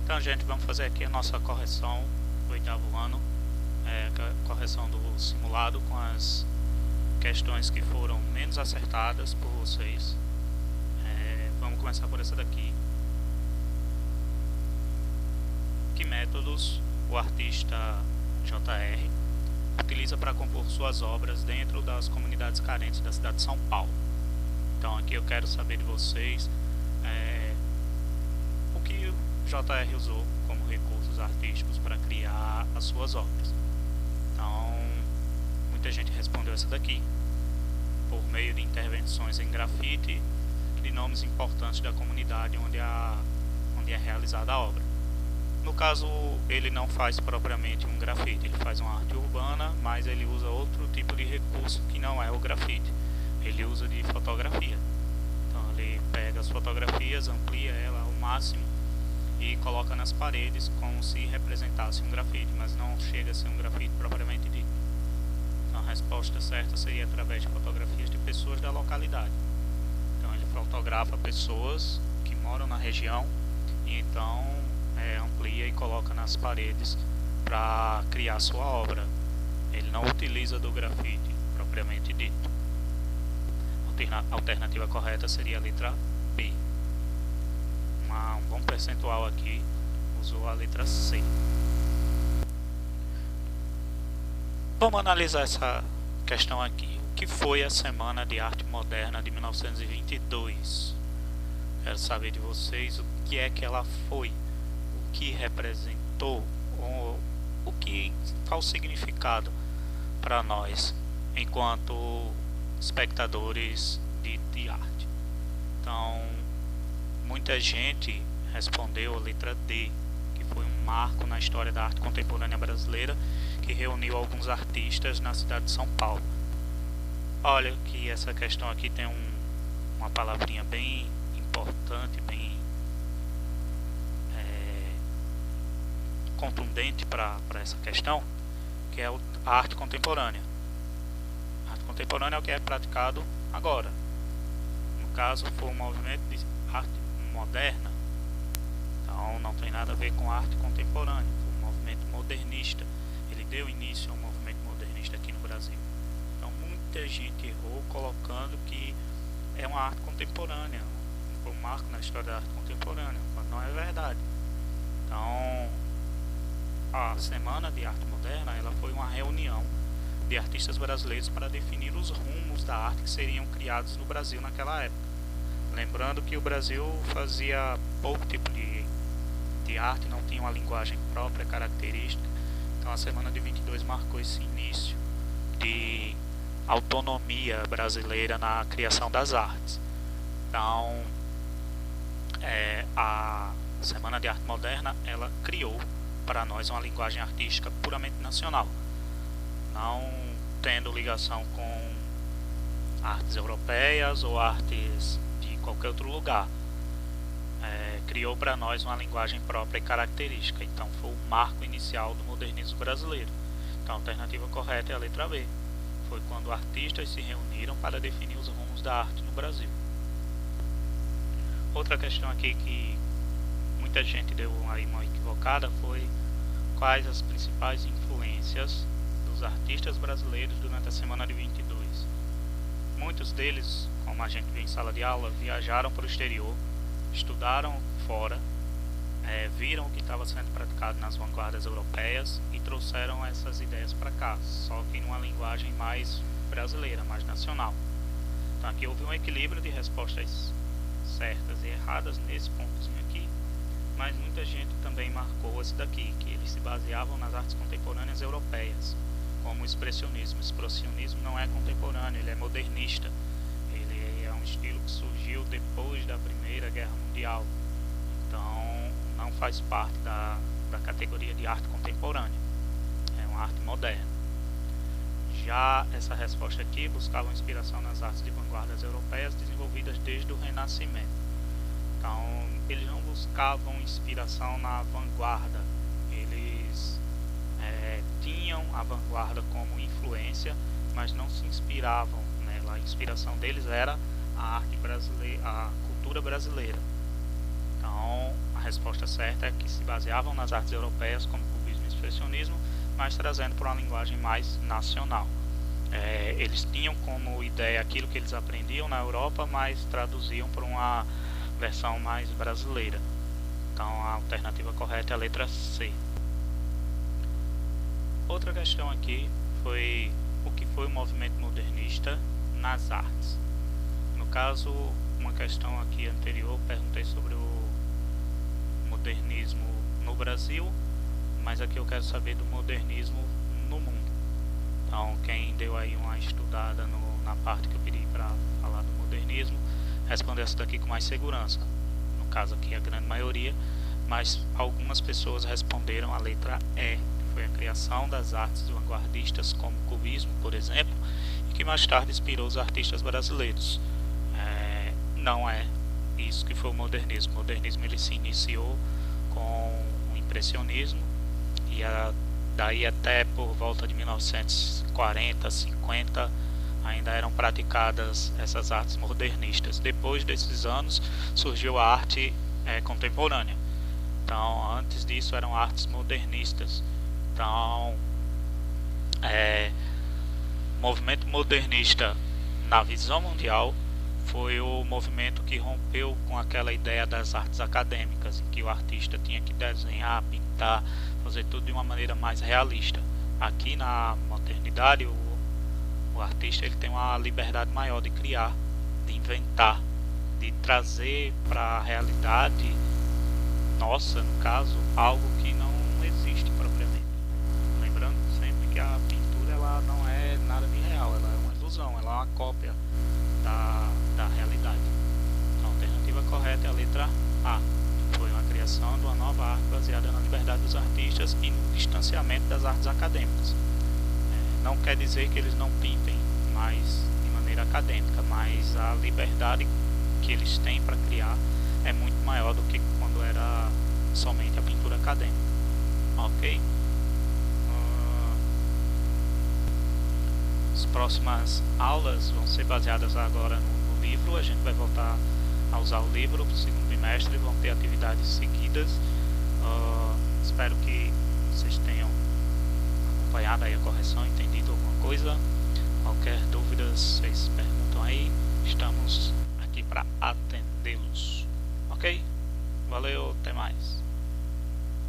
Então, gente, vamos fazer aqui a nossa correção do 8º ano, a correção do simulado com as questões que foram menos acertadas por vocês. Vamos começar por essa daqui. Que métodos o artista JR utiliza para compor suas obras dentro das comunidades carentes da cidade de São Paulo? Então aqui eu quero saber de vocês o que o JR usou como recursos artísticos para criar as suas obras. Então muita gente respondeu essa daqui, por meio de intervenções em grafite de nomes importantes da comunidade onde é realizada a obra. No caso, ele não faz propriamente um grafite, ele faz uma arte urbana, mas ele usa outro tipo de recurso que não é o grafite. Ele usa de fotografia. Então ele pega as fotografias, amplia ela ao máximo e coloca nas paredes como se representasse um grafite, mas não chega a ser um grafite propriamente dito. Então a resposta certa seria através de fotografias de pessoas da localidade. Então ele fotografa pessoas que moram na região e então amplia e coloca nas paredes para criar sua obra. Ele não utiliza do grafite propriamente dito. A alternativa correta seria a letra B. Um bom percentual aqui usou a letra C. Vamos analisar essa questão aqui. O que foi a Semana de Arte Moderna de 1922? Quero saber de vocês o que é que ela foi, o que representou, qual o significado para nós enquanto espectadores de arte. Então muita gente respondeu a letra D, que foi um marco na história da arte contemporânea brasileira, que reuniu alguns artistas na cidade de São Paulo. Olha que essa questão aqui tem uma palavrinha bem importante, bem contundente para essa questão, que é a arte contemporânea. A arte contemporânea é o que é praticado agora. No caso, foi um movimento de arte moderna, então não tem nada a ver com arte contemporânea. Foi um movimento modernista. Ele deu início a um movimento modernista aqui no Brasil. Então muita gente errou colocando que é uma arte contemporânea, foi um marco na história da arte contemporânea, quando não é verdade. Então a Semana de Arte Moderna ela foi uma reunião de artistas brasileiros para definir os rumos da arte que seriam criados no Brasil naquela época. Lembrando que o Brasil fazia pouco tipo de arte, não tinha uma linguagem própria, característica. Então a Semana de 22 marcou esse início de autonomia brasileira na criação das artes. Então a Semana de Arte Moderna ela criou para nós uma linguagem artística puramente nacional, não tendo ligação com artes europeias ou artes de qualquer outro lugar. Criou para nós uma linguagem própria e característica. Então foi o marco inicial do modernismo brasileiro. Então a alternativa correta é a letra B. Foi quando artistas se reuniram para definir os rumos da arte no Brasil. Outra questão aqui que muita gente deu aí uma equivocada foi: quais as principais influências dos artistas brasileiros durante a Semana de 22? Muitos deles, como a gente vê em sala de aula, viajaram para o exterior, estudaram fora, viram o que estava sendo praticado nas vanguardas europeias e trouxeram essas ideias para cá, só que numa linguagem mais brasileira, mais nacional. Então aqui houve um equilíbrio de respostas certas e erradas nesse pontozinho aqui, mas muita gente também marcou esse daqui, que eles se baseavam nas artes contemporâneas europeias, como o expressionismo. O expressionismo não é contemporâneo, ele é modernista. Ele é um estilo que surgiu depois da Primeira Guerra Mundial, então não faz parte da categoria de arte contemporânea, é uma arte moderna. Já essa resposta aqui buscava inspiração nas artes de vanguardas europeias desenvolvidas desde o Renascimento. Então eles não buscavam inspiração na vanguarda, eles tinham a vanguarda como influência, mas não se inspiravam nela. A inspiração deles era a arte brasileira, a cultura brasileira. Então a resposta certa é que se baseavam nas artes europeias, como cubismo e expressionismo, mas trazendo para uma linguagem mais nacional. Eles tinham como ideia aquilo que eles aprendiam na Europa, mas traduziam para uma versão mais brasileira. Então a alternativa correta é a letra C. Outra questão aqui foi o que foi o movimento modernista nas artes. No caso, uma questão aqui anterior, perguntei sobre o modernismo no Brasil, mas aqui eu quero saber do modernismo no mundo. Então quem deu aí uma estudada na parte que eu pedi para falar do modernismo, respondeu essa daqui com mais segurança. No caso aqui a grande maioria, mas algumas pessoas responderam a letra E, que foi a criação das artes vanguardistas como o cubismo, por exemplo, e que mais tarde inspirou os artistas brasileiros. Não é isso que foi o modernismo. O modernismo ele se iniciou com o impressionismo e daí até por volta de 1940, 50 ainda eram praticadas essas artes modernistas. Depois desses anos surgiu a arte contemporânea. Então antes disso eram artes modernistas. Então o movimento modernista na visão mundial foi o movimento que rompeu com aquela ideia das artes acadêmicas, em que o artista tinha que desenhar, pintar, fazer tudo de uma maneira mais realista. Aqui na modernidade, o artista ele tem uma liberdade maior de criar, de inventar, de trazer para a realidade nossa, no caso, algo que não existe propriamente. Lembrando sempre que a pintura ela não é nada de real, ela é uma ilusão, ela é uma cópia da realidade. Então, a alternativa correta é a letra A. Foi uma criação de uma nova arte baseada na liberdade dos artistas e no distanciamento das artes acadêmicas. Não quer dizer que eles não pintem mais de maneira acadêmica, mas a liberdade que eles têm para criar é muito maior do que quando era somente a pintura acadêmica. Ok? As próximas aulas vão ser baseadas agora no livro. A gente vai voltar a usar o livro para o segundo bimestre, vão ter atividades seguidas. Espero que vocês tenham acompanhado aí a correção, entendido alguma coisa. Qualquer dúvida, vocês perguntam aí. Estamos aqui para atendê-los. Ok? Valeu, até mais.